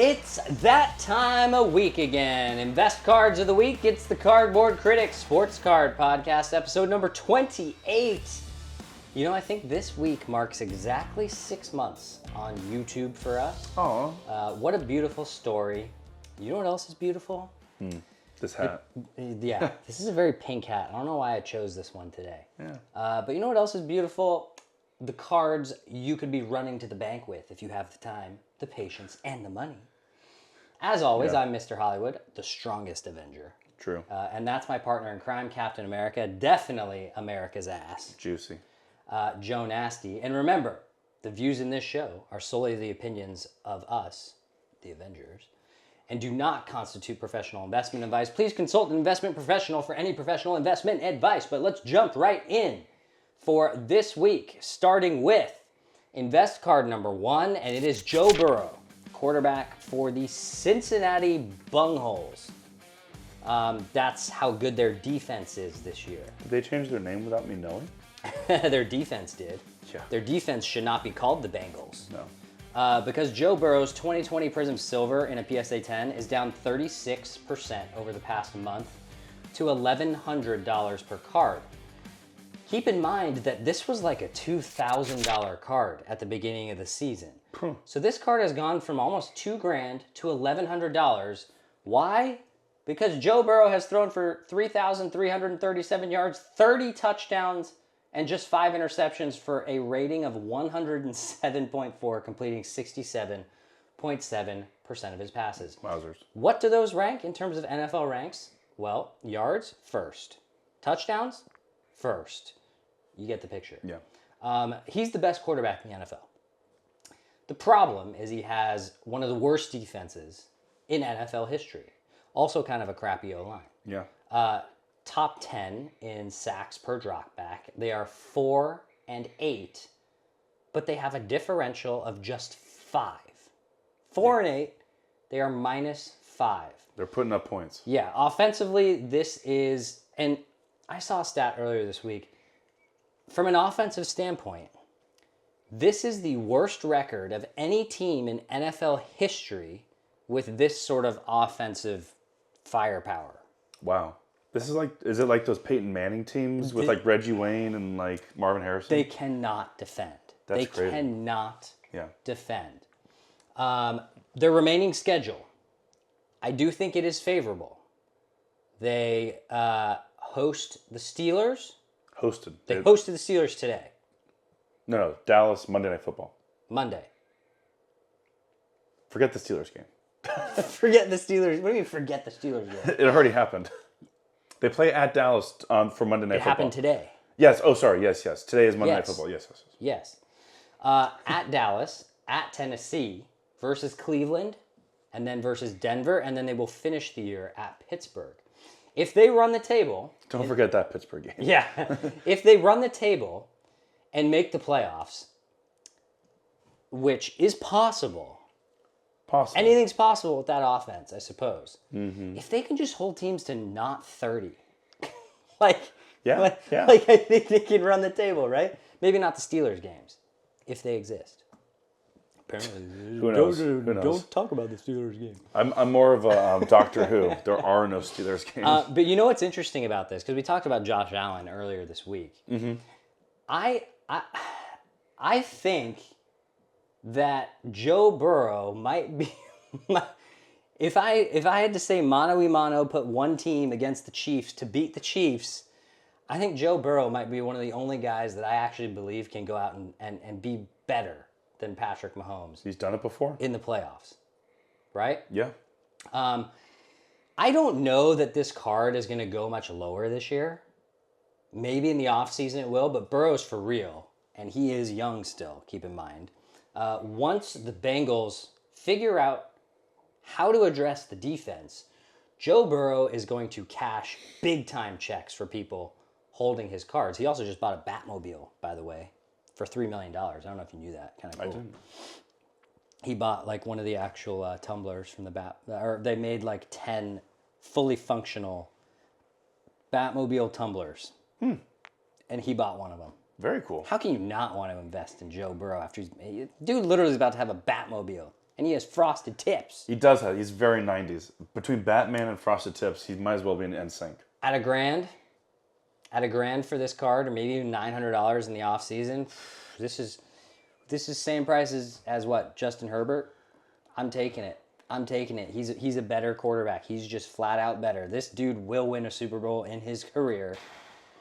It's that time of week again. Invest Cards of the Week. It's the Cardboard Critics Sports Card Podcast, episode number 28. You know, I think this week marks exactly 6 months on YouTube for us. Oh. What a beautiful story. You know what else is beautiful? This hat. Yeah, this is a very pink hat. I don't know why I chose this one today. Yeah. But you know what else is beautiful? The cards you could be running to the bank with if you have the time, the patience, and the money. As always, I'm Mr. Hollywood, the strongest Avenger. True. And that's my partner in crime, Captain America, definitely America's ass, Juicy. Joe Nasty. And remember, the views in this show are solely the opinions of us, the Avengers, and do not constitute professional investment advice. Please consult an investment professional for any professional investment advice. But let's jump right in for this week, starting with Invest Card number 1, and it is Joe Burrow, quarterback for the Cincinnati Bungholes. That's how good their defense is this year. Did they change their name without me knowing? Their defense did. Yeah. Their defense should not be called the Bengals. No. Because Joe Burrow's 2020 Prism Silver in a PSA 10 is down 36% over the past month to $1,100 per card. Keep in mind that this was like a $2,000 card at the beginning of the season. So this card has gone from almost $2,000 to $1,100. Why? Because Joe Burrow has thrown for 3,337 yards, 30 touchdowns, and just 5 interceptions for a rating of 107.4, completing 67.7% of his passes. Wowzers. What do those rank in terms of NFL ranks? Well, yards, first. Touchdowns, first. You get the picture. Yeah. He's the best quarterback in the NFL. The problem is he has one of the worst defenses in NFL history. Also kind of a crappy O-line. Yeah. Top 10 in sacks per dropback. They are 4 and 8, but they have a differential of just 5. 4 and 8, they are -5. They're putting up points. Yeah, offensively, this is, and I saw a stat earlier this week. From an offensive standpoint, this is the worst record of any team in NFL history with this sort of offensive firepower. Wow. Is it like those Peyton Manning teams with like Reggie Wayne and like Marvin Harrison? They cannot defend. That's they crazy. cannot Yeah. defend. Their remaining schedule, I do think it is favorable. They host the Steelers. They hosted the Steelers today. No, Dallas, Monday Night Football. Monday. Forget the Steelers game. Forget the Steelers. What do you mean forget the Steelers game? It already happened. They play at Dallas for Monday Night Football. It happened today. Yes. Oh, sorry. Yes. Today is Monday Night Football. Yes. Yes. At Dallas, at Tennessee, versus Cleveland, and then versus Denver, and then they will finish the year at Pittsburgh. If they run the table... Don't forget that Pittsburgh game. Yeah. If they run the table and make the playoffs, which is possible. Possible. Anything's possible with that offense, I suppose. Mm-hmm. If they can just hold teams to not 30, like I think they can run the table, right? Maybe not the Steelers games, if they exist. Apparently, Who knows? Don't talk about the Steelers game. I'm more of a Doctor Who. There are no Steelers games. But you know what's interesting about this? Because we talked about Josh Allen earlier this week. Mm-hmm. I think that Joe Burrow might be... if I had to say mano-a-mano, put one team against the Chiefs to beat the Chiefs, I think Joe Burrow might be one of the only guys that I actually believe can go out and be better than Patrick Mahomes. He's done it before? In the playoffs, right? Yeah. I don't know that this card is going to go much lower this year. Maybe in the offseason it will, but Burrow's for real, and he is young still, keep in mind. Once the Bengals figure out how to address the defense, Joe Burrow is going to cash big-time checks for people holding his cards. He also just bought a Batmobile, by the way, for $3 million. I don't know if you knew that. Kind of cool. I didn't. He bought like one of the actual tumblers from the or they made like 10 fully functional Batmobile tumblers. And he bought one of them. Very cool. How can you not want to invest in Joe Burrow after dude literally is about to have a Batmobile And he has frosted tips. He does have. He's very 90s. Between Batman and Frosted Tips, he might as well be an NSYNC. At a grand for this card, or maybe even $900 in the off season. This is same price as what, Justin Herbert. I'm taking it. He's a better quarterback. He's just flat out better. This dude will win a Super Bowl in his career.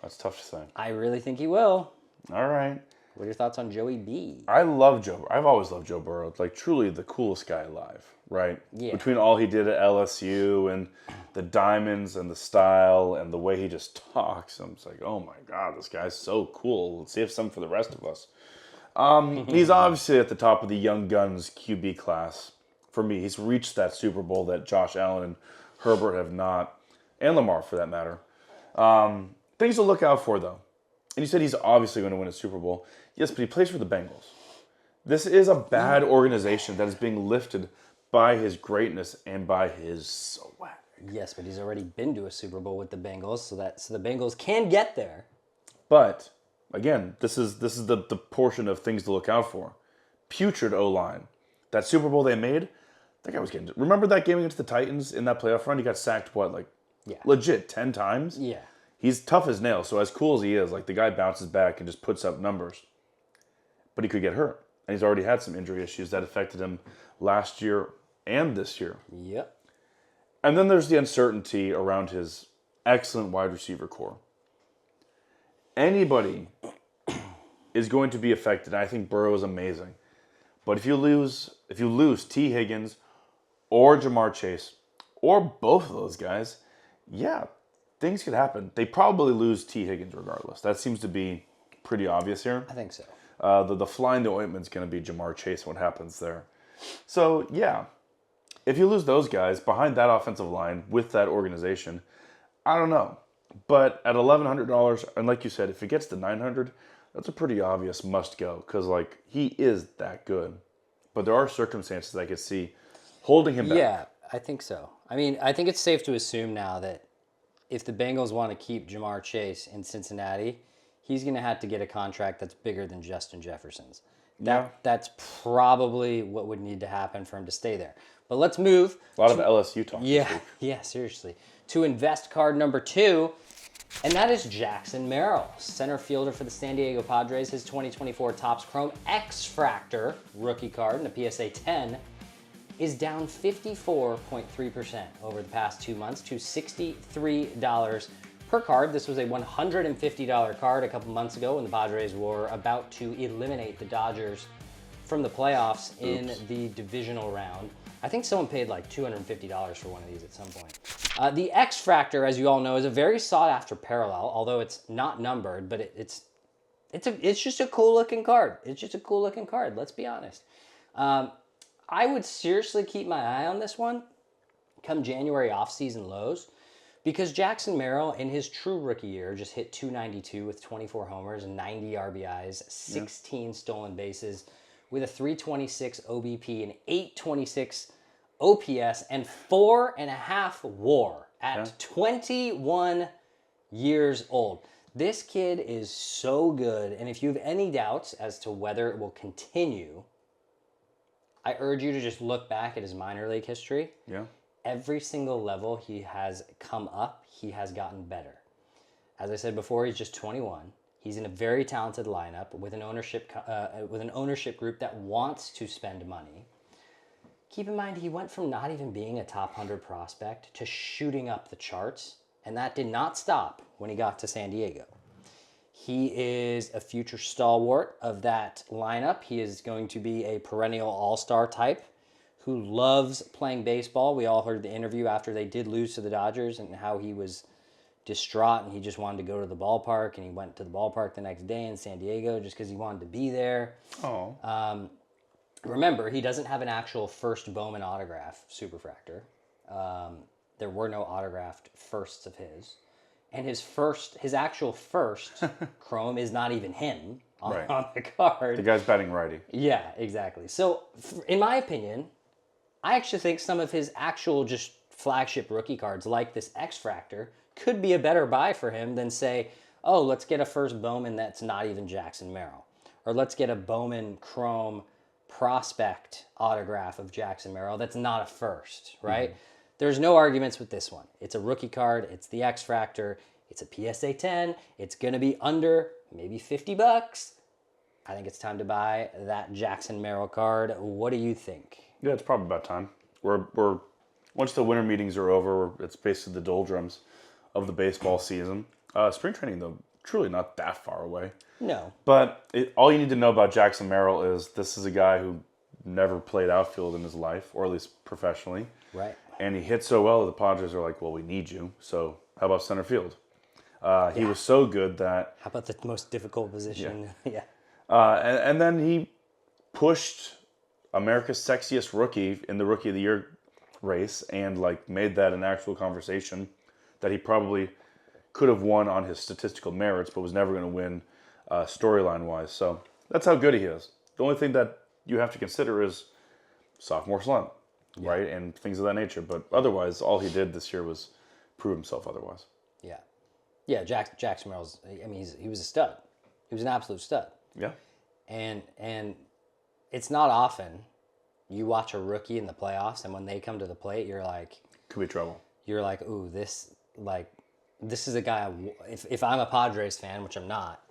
That's tough to say. I really think he will. All right. What are your thoughts on Joey B? I've always loved Joe Burrow. Like, truly the coolest guy alive, right? Yeah. Between all he did at LSU and the diamonds and the style and the way he just talks, I'm just like, oh my God, this guy's so cool. Let's see if some for the rest of us. He's obviously at the top of the young guns QB class. For me, he's reached that Super Bowl that Josh Allen and Herbert have not, and Lamar for that matter. Things to look out for, though. And you said he's obviously going to win a Super Bowl. Yes, but he plays for the Bengals. This is a bad organization that is being lifted by his greatness and by his swag. Yes, but he's already been to a Super Bowl with the Bengals, so the Bengals can get there. But again, this is the portion of things to look out for. Putrid O-line. That Super Bowl they made, that guy was getting. Remember that game against the Titans in that playoff run? He got sacked legit 10 times. Yeah. He's tough as nails. So as cool as he is, like the guy bounces back and just puts up numbers. But he could get hurt. And he's already had some injury issues that affected him last year and this year. Yep. And then there's the uncertainty around his excellent wide receiver core. Anybody is going to be affected. I think Burrow is amazing. But if you lose T. Higgins or Jamar Chase or both of those guys, yeah, things could happen. They probably lose T. Higgins regardless. That seems to be pretty obvious here. I think so. The fly in the ointment is going to be Jamar Chase, what happens there. So, yeah, if you lose those guys behind that offensive line with that organization, I don't know. But at $1,100, and like you said, if it gets to $900, that's a pretty obvious must go because, like, he is that good. But there are circumstances I could see holding him back. Yeah, I think so. I mean, I think it's safe to assume now that if the Bengals want to keep Jamar Chase in Cincinnati, he's going to have to get a contract that's bigger than Justin Jefferson's. That's probably what would need to happen for him to stay there. But let's move. A lot of LSU talk. Yeah, seriously. To invest card number 2, and that is Jackson Merrill, center fielder for the San Diego Padres. His 2024 Topps Chrome X-Fractor rookie card in a PSA 10 is down 54.3% over the past 2 months to $63 per card. This was a $150 card a couple months ago when the Padres were about to eliminate the Dodgers from the playoffs in the divisional round. I think someone paid like $250 for one of these at some point. The X-Fractor, as you all know, is a very sought-after parallel, although it's not numbered, but it's just a cool-looking card. It's just a cool-looking card, let's be honest. I would seriously keep my eye on this one come January off-season lows because Jackson Merrill, in his true rookie year, just hit .292 with 24 homers, 90 RBIs, 16 stolen bases, with a 326 OBP, an 826 OPS, and 4.5 WAR at 21 years old. This kid is so good, and if you have any doubts as to whether it will continue, I urge you to just look back at his minor league history. Yeah. Every single level he has come up, he has gotten better. As I said before, he's just 21. He's in a very talented lineup with an ownership group that wants to spend money. Keep in mind, he went from not even being a top 100 prospect to shooting up the charts, and that did not stop when he got to San Diego. He is a future stalwart of that lineup. He is going to be a perennial all-star type who loves playing baseball. We all heard the interview after they did lose to the Dodgers and how he was distraught and he just wanted to go to the ballpark, and he went to the ballpark the next day in San Diego just because he wanted to be there. Oh. Remember, he doesn't have an actual first Bowman autograph superfractor. There were no autographed firsts of his. And his actual first Chrome is not even him on the card. The guy's batting righty. Yeah, exactly. So, in my opinion, I actually think some of his actual just flagship rookie cards, like this X-Fractor, could be a better buy for him than say, oh, let's get a first Bowman that's not even Jackson Merrill. Or let's get a Bowman Chrome prospect autograph of Jackson Merrill that's not a first, right? There's no arguments with this one. It's a rookie card. It's the X Factor. It's a PSA 10. It's going to be under maybe $50. I think it's time to buy that Jackson Merrill card. What do you think? Yeah, it's probably about time. We're once the winter meetings are over, it's basically the doldrums of the baseball season. Spring training, though, truly not that far away. No. But all you need to know about Jackson Merrill is this is a guy who never played outfield in his life, or at least professionally. Right. And he hit so well that the Padres are like, well, we need you. So how about center field? He was so good that... How about the most difficult position? Yeah. And then he pushed America's sexiest rookie in the Rookie of the Year race and like made that an actual conversation that he probably could have won on his statistical merits, but was never going to win storyline-wise. So that's how good he is. The only thing that you have to consider is sophomore slump, right? And things of that nature. But otherwise, all he did this year was prove himself otherwise. Yeah. Yeah, Jackson Merrill's, I mean, he was a stud. He was an absolute stud. Yeah. And it's not often you watch a rookie in the playoffs, and when they come to the plate, you're like... Could be trouble. You're like, ooh, this is a guy, if I'm a Padres fan, which I'm not,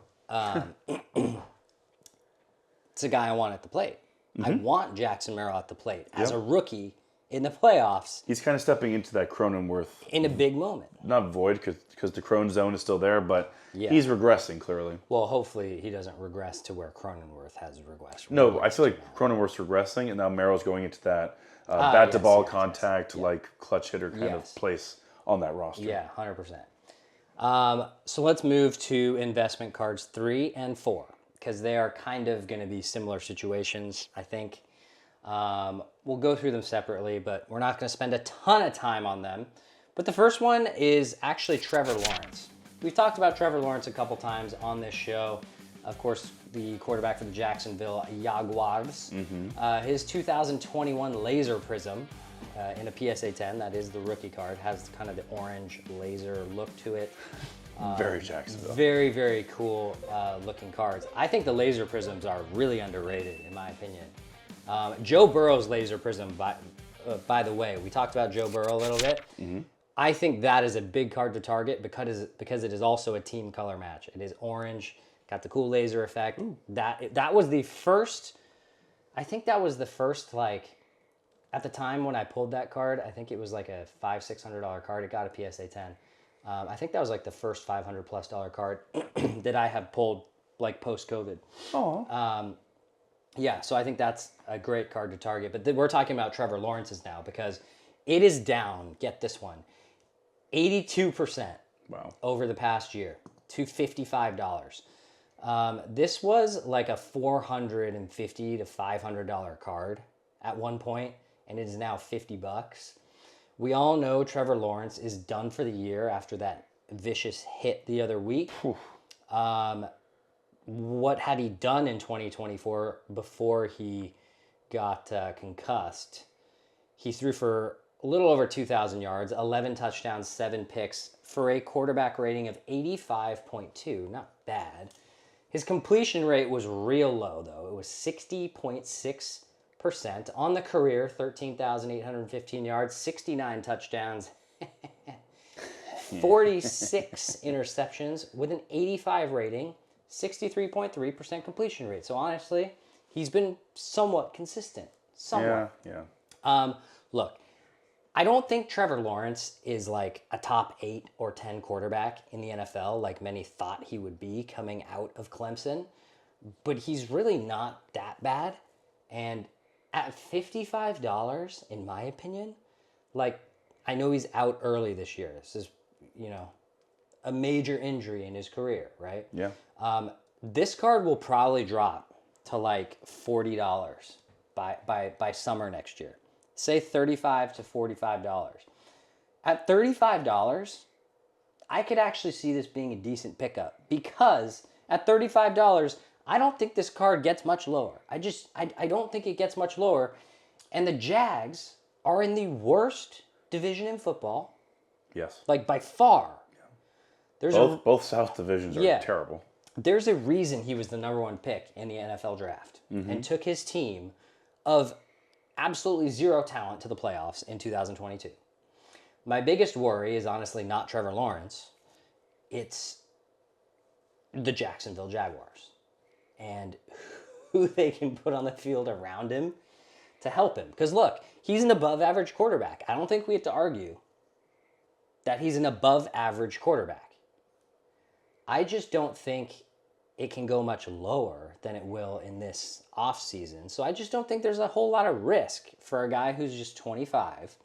it's a guy I want at the plate. I want Jackson Merrill at the plate as a rookie in the playoffs. He's kind of stepping into that Cronenworth... In a big moment. Not void, because the Crone zone is still there, but he's regressing, clearly. Well, hopefully he doesn't regress to where Cronenworth has regressed. No, I feel like Cronenworth's regressing, and now Merrill's going into that bat-to-ball contact, like clutch hitter kind of place on that roster. Yeah, 100%. So let's move to investment cards 3 and 4, because they are kind of going to be similar situations, I think. We'll go through them separately, but we're not going to spend a ton of time on them. But the first one is actually Trevor Lawrence. We've talked about Trevor Lawrence a couple times on this show. Of course, the quarterback for the Jacksonville Jaguars. His 2021 Laser Prism in a PSA 10, that is the rookie card, has kind of the orange laser look to it. Very Jacksonville. Very, very cool looking cards. I think the Laser Prisms are really underrated, in my opinion. Joe Burrow's Laser Prism, by the way, we talked about Joe Burrow a little bit. I think that is a big card to target because it is also a team color match. It is orange, got the cool laser effect. That was the first, I think that was the first, like, at the time when I pulled that card, I think it was like a $500-$600 card. It got a PSA 10. I think that was like the first $500+ card that I have pulled, like, post-COVID. Oh. Yeah, so I think that's a great card to target. But we're talking about Trevor Lawrence's now because it is down, get this one, 82% over the past year to $55. This was like a $450 to $500 card at one point, and it is now $50. We all know Trevor Lawrence is done for the year after that vicious hit the other week. What had he done in 2024 before he got concussed? He threw for a little over 2,000 yards, 11 touchdowns, 7 picks for a quarterback rating of 85.2. Not bad. His completion rate was real low, though. It was 60.6% on the career, 13,815 yards, 69 touchdowns, 46 interceptions with an 85 rating, 63.3% completion rate. So honestly, he's been somewhat consistent. Somewhat. Yeah. Look, I don't think Trevor Lawrence is like a top 8 or 10 quarterback in the NFL like many thought he would be coming out of Clemson, but he's really not that bad. And at $55, in my opinion, like, I know he's out early this year. This is, a major injury in his career, right? Yeah. This card will probably drop to like $40 by summer next year. Say $35 to $45. At $35, I could actually see this being a decent pickup because at $35, I don't think this card gets much lower. I don't think it gets much lower. And the Jags are in the worst division in football. Yes. Like, by far. There's both South divisions are terrible. There's a reason he was the number 1 pick in the NFL draft and took his team of absolutely zero talent to the playoffs in 2022. My biggest worry is honestly not Trevor Lawrence. It's the Jacksonville Jaguars and who they can put on the field around him to help him. Because look, he's an above average quarterback. I don't think we have to argue that he's an above average quarterback. I just don't think it can go much lower than it will in this offseason. So I just don't think there's a whole lot of risk for a guy who's just 25,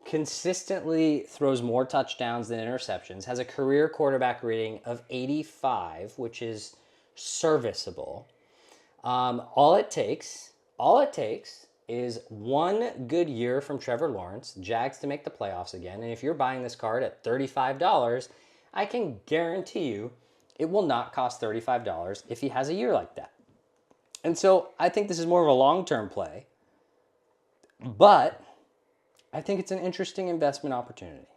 consistently throws more touchdowns than interceptions, has a career quarterback rating of 85, which is serviceable. All it takes is one good year from Trevor Lawrence, Jags to make the playoffs again. And if you're buying this card at $35, I can guarantee you it will not cost $35 if he has a year like that. And so I think this is more of a long-term play, but I think it's an interesting investment opportunity.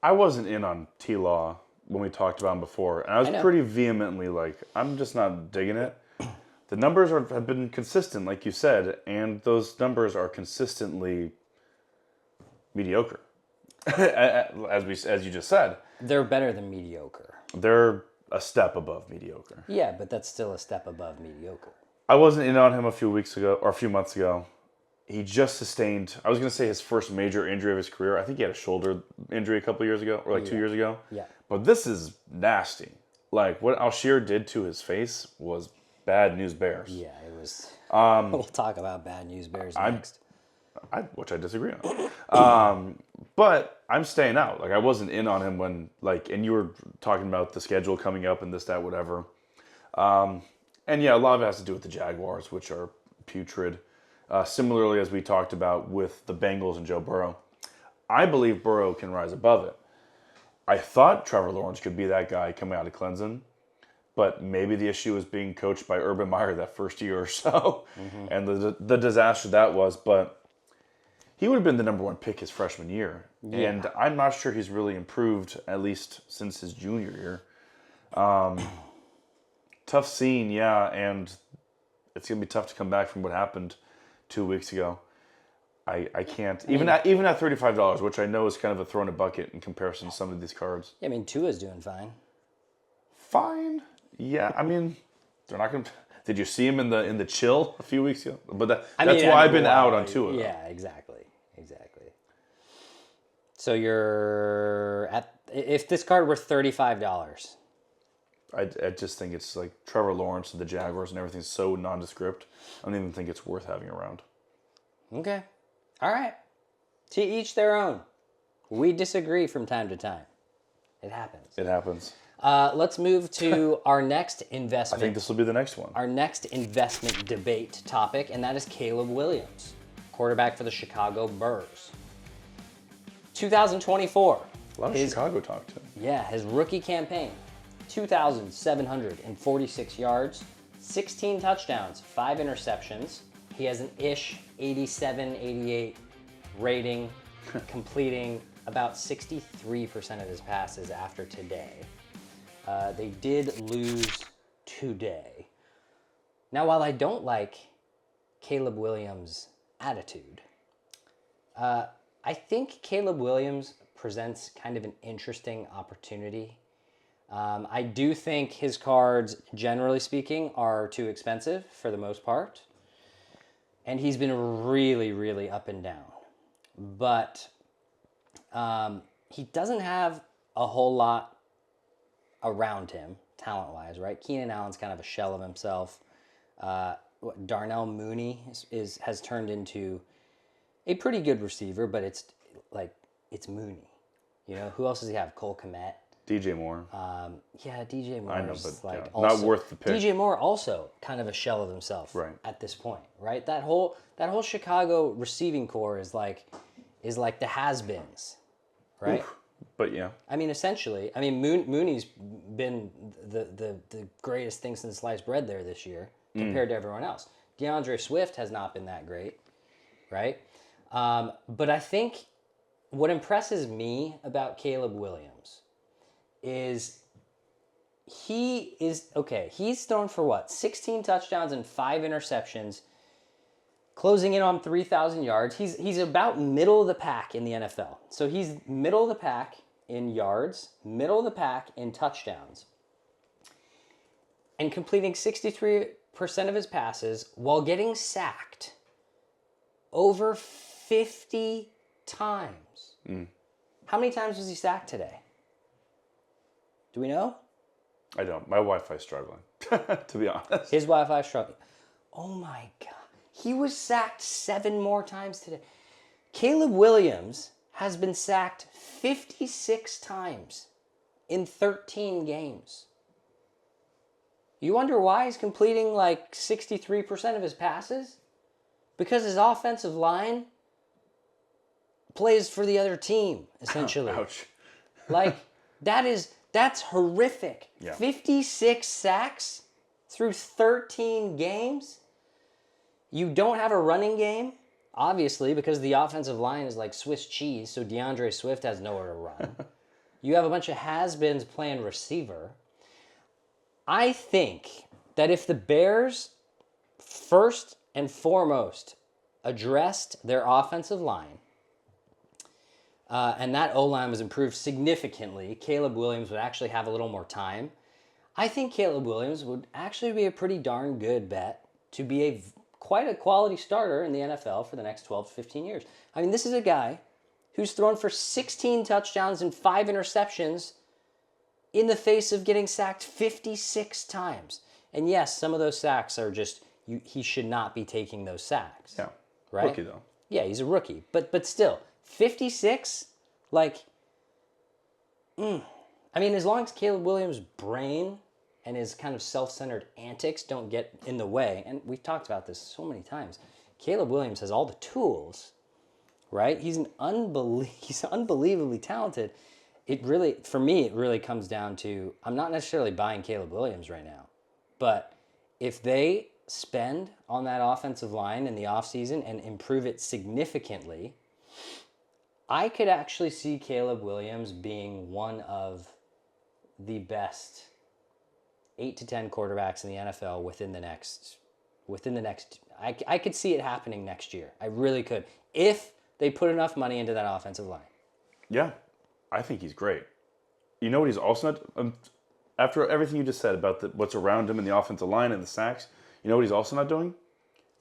I wasn't in on T-Law when we talked about him before, and I was pretty vehemently like, I'm just not digging it. The numbers have been consistent, like you said, and those numbers are consistently mediocre, as you just said. They're better than mediocre. They're a step above mediocre. Yeah, but that's still a step above mediocre. I wasn't in on him a few months ago. He just sustained, I was going to say his first major injury of his career. I think he had a shoulder injury a couple years ago, or like 2 years ago. Yeah. But this is nasty. Like, what Alshire did to his face was bad news bears. Yeah, it was. We'll talk about bad news bears next. Which I disagree on. But I'm staying out. Like, I wasn't in on him when, like, and you were talking about the schedule coming up and this, that, whatever. And yeah, a lot of it has to do with the Jaguars, which are putrid. Similarly, as we talked about with the Bengals and Joe Burrow. I believe Burrow can rise above it. I thought Trevor Lawrence could be that guy coming out of Clemson, but maybe the issue was being coached by Urban Meyer that first year or so, and the disaster that was. But he would have been the number one pick his freshman year, and I'm not sure he's really improved, at least since his junior year. Tough scene, yeah, and it's going to be tough to come back from what happened 2 weeks ago. I can't. Even at $35, which I know is kind of a throw in a bucket in comparison to some of these cards. Yeah, I mean, Tua's doing fine. Fine? Yeah, I mean, they're not going to... Did you see him in the chill a few weeks ago? But that's why I've been out on Tua. Yeah, exactly. So you're at... If this card were $35... I just think it's like Trevor Lawrence and the Jaguars and everything's so nondescript. I don't even think it's worth having around. Okay. All right. To each their own. We disagree from time to time. It happens. It happens. Let's move to our next investment. I think this will be the next one. Our next investment debate topic, and that is Caleb Williams, quarterback for the Chicago Bears. 2024. A lot of Chicago talk too. Yeah, his rookie campaign. 2,746 yards, 16 touchdowns, 5 interceptions. He has an ish 87, 88 rating, completing about 63% of his passes after today. They did lose today. Now, while I don't like Caleb Williams' attitude, I think Caleb Williams presents kind of an interesting opportunity. I do think his cards, generally speaking, are too expensive for the most part. And he's been really, really up and down. But he doesn't have a whole lot around him, talent-wise, right? Keenan Allen's kind of a shell of himself. Darnell Mooney has turned into a pretty good receiver, but it's Mooney. You know, who else does he have? Cole Kmet. DJ Moore. DJ Moore. I know, but like not worth the pick. DJ Moore also kind of a shell of himself at this point, right? That whole Chicago receiving core is like the has-beens, right? Oof. But yeah. I mean, essentially, Mooney's been the greatest thing since sliced bread there this year compared to everyone else. DeAndre Swift has not been that great, right? But I think what impresses me about Caleb Williams is he is, okay, he's thrown for what? 16 touchdowns and 5 interceptions, closing in on 3,000 yards. He's about middle of the pack in the NFL. So he's middle of the pack in yards, middle of the pack in touchdowns, and completing 63% of his passes while getting sacked over 50 times. How many times was he sacked today? Do we know? I don't. My Wi-Fi's struggling, to be honest. His Wi-Fi struggling. Oh my God. He was sacked 7 more times today. Caleb Williams has been sacked 56 times in 13 games. You wonder why he's completing like 63% of his passes? Because his offensive line plays for the other team, essentially. Ouch. Like, that's horrific. Yeah. 56 sacks through 13 games. You don't have a running game, obviously, because the offensive line is like Swiss cheese, so DeAndre Swift has nowhere to run. You have a bunch of has-beens playing receiver. I think that if the Bears first and foremost addressed their offensive line, and that O-line was improved significantly, Caleb Williams would actually have a little more time. I think Caleb Williams would actually be a pretty darn good bet to be quite a quality starter in the NFL for the next 12 to 15 years. I mean, this is a guy who's thrown for 16 touchdowns and 5 interceptions in the face of getting sacked 56 times. And yes, some of those sacks are just, he should not be taking those sacks. Yeah. Right? Rookie, though. Yeah, he's a rookie. But still, 56, like, I mean, as long as Caleb Williams' brain and his kind of self-centered antics don't get in the way, and we've talked about this so many times, Caleb Williams has all the tools, right? He's unbelievably talented. It really, for me, it really comes down to, I'm not necessarily buying Caleb Williams right now, but if they spend on that offensive line in the offseason and improve it significantly, I could actually see Caleb Williams being one of the best 8 to 10 quarterbacks in the NFL within the next, I could see it happening next year. I really could. If they put enough money into that offensive line. Yeah, I think he's great. You know what he's also not, after everything you just said about what's around him in the offensive line and the sacks, you know what he's also not doing?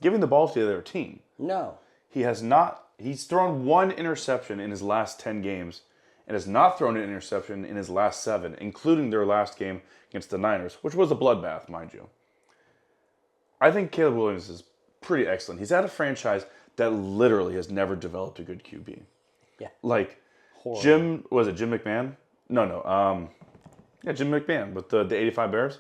Giving the ball to the other team. No. He's thrown 1 interception in his last 10 games and has not thrown an interception in his last 7, including their last game against the Niners, which was a bloodbath, mind you. I think Caleb Williams is pretty excellent. He's at a franchise that literally has never developed a good QB. Yeah. Like, Horrible. Jim McMahon? No. Yeah, Jim McMahon with the 85 Bears.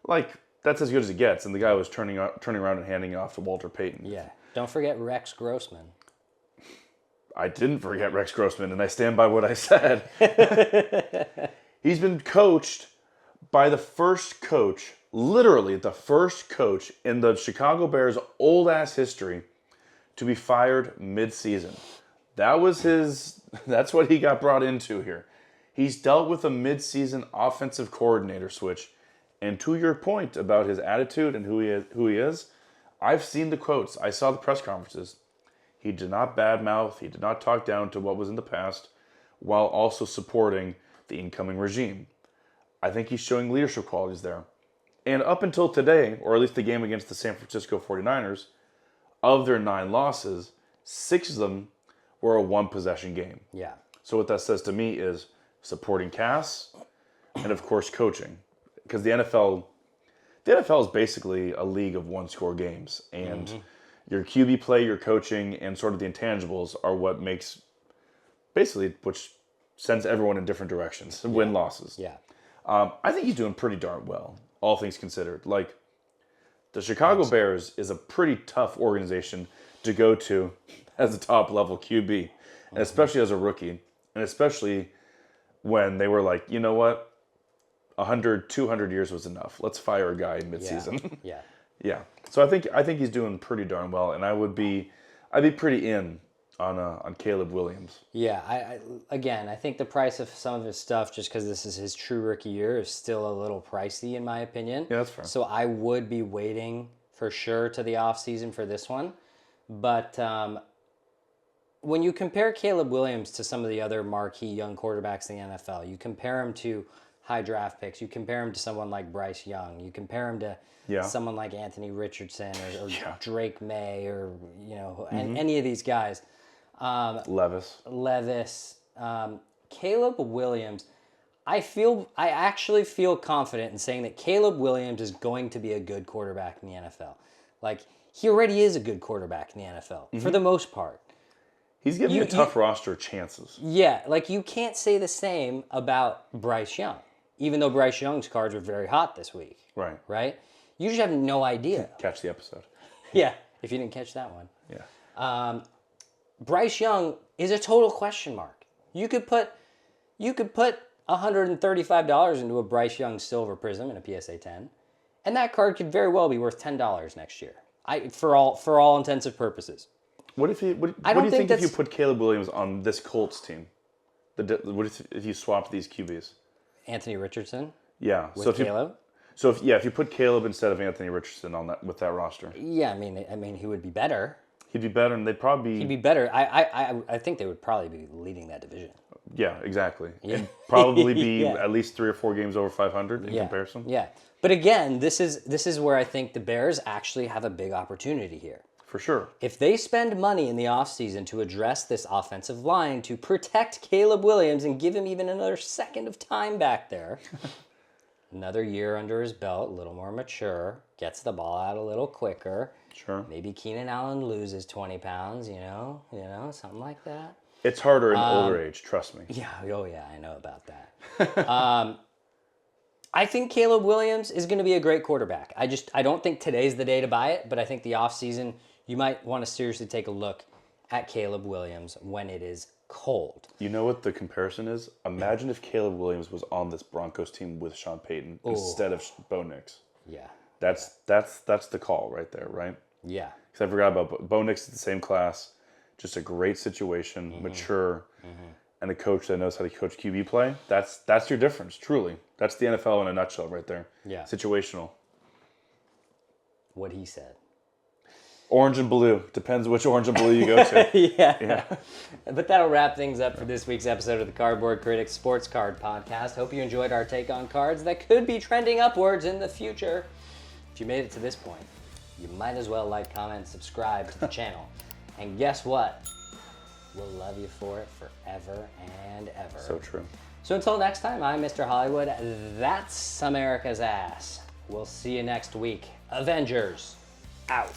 Like, that's as good as it gets. And the guy was turning around and handing it off to Walter Payton. Yeah. Don't forget Rex Grossman. I didn't forget Rex Grossman, and I stand by what I said. He's been coached by the first coach, literally the first coach in the Chicago Bears' old-ass history to be fired mid-season. That's what he got brought into here. He's dealt with a mid-season offensive coordinator switch. And to your point about his attitude and who he is, I've seen the quotes. I saw the press conferences. He did not badmouth. He did not talk down to what was in the past while also supporting the incoming regime. I think he's showing leadership qualities there. And up until today, or at least the game against the San Francisco 49ers, of their 9 losses, 6 of them were a 1-possession game. Yeah. So what that says to me is supporting Cass and, of course, coaching. Because the NFL is basically a league of 1-score games. And your QB play, your coaching, and sort of the intangibles are what makes, basically, which sends everyone in different directions, win-losses. Yeah. I think he's doing pretty darn well, all things considered. Like, the Chicago Bears is a pretty tough organization to go to as a top-level QB, and especially as a rookie, and especially when they were like, you know what, 100, 200 years was enough. Let's fire a guy in midseason. Yeah. Yeah. So I think he's doing pretty darn well, and I'd be pretty in on Caleb Williams. Yeah, again, I think the price of some of his stuff, just because this is his true rookie year, is still a little pricey in my opinion. Yeah, that's fair. So I would be waiting for sure to the offseason for this one. But when you compare Caleb Williams to some of the other marquee young quarterbacks in the NFL, you compare him to high draft picks, you compare him to someone like Bryce Young, you compare him to someone like Anthony Richardson or Drake May or, any of these guys. Levis. Caleb Williams, I actually feel confident in saying that Caleb Williams is going to be a good quarterback in the NFL. Like, he already is a good quarterback in the NFL, for the most part. He's giving a tough roster chances. Yeah, like, you can't say the same about Bryce Young, even though Bryce Young's cards were very hot this week. Right. Right? You just have no idea. Catch the episode. Yeah, if you didn't catch that one. Yeah. Bryce Young is a total question mark. You could put $135 into a Bryce Young Silver Prism in a PSA 10, and that card could very well be worth $10 next year. For all intents and purposes. What do you think if you put Caleb Williams on this Colts team? What if you swapped these QBs? Anthony Richardson? Yeah. With Caleb? If you put Caleb instead of Anthony Richardson on that with that roster. Yeah, I mean he would be better. He'd be better, and they'd probably He'd be better. I think they would probably be leading that division. Yeah, exactly. Yeah. And probably be at least 3 or 4 games over 500 in comparison. Yeah. But again, this is where I think the Bears actually have a big opportunity here. For sure. If they spend money in the offseason to address this offensive line, to protect Caleb Williams and give him even another second of time back there, another year under his belt, a little more mature, gets the ball out a little quicker. Sure. Maybe Keenan Allen loses 20 pounds, something like that. It's harder in older age, trust me. Yeah, I know about that. I think Caleb Williams is going to be a great quarterback. I don't think today's the day to buy it, but I think the offseason, you might want to seriously take a look at Caleb Williams when it is cold. You know what the comparison is? Imagine if Caleb Williams was on this Broncos team with Sean Payton instead of Bo Nix. Yeah. That's the call right there, right? Yeah. Because I forgot about Bo Nix is the same class, just a great situation, mature, and a coach that knows how to coach QB play. That's your difference, truly. That's the NFL in a nutshell right there. Yeah. Situational. What he said. Orange and blue. Depends which orange and blue you go to. Yeah. But that'll wrap things up for this week's episode of the Cardboard Critics Sports Card Podcast. Hope you enjoyed our take on cards that could be trending upwards in the future. If you made it to this point, you might as well like, comment, and subscribe to the channel. And guess what? We'll love you for it forever and ever. So true. So until next time, I'm Mr. Hollywood. That's America's ass. We'll see you next week. Avengers, out.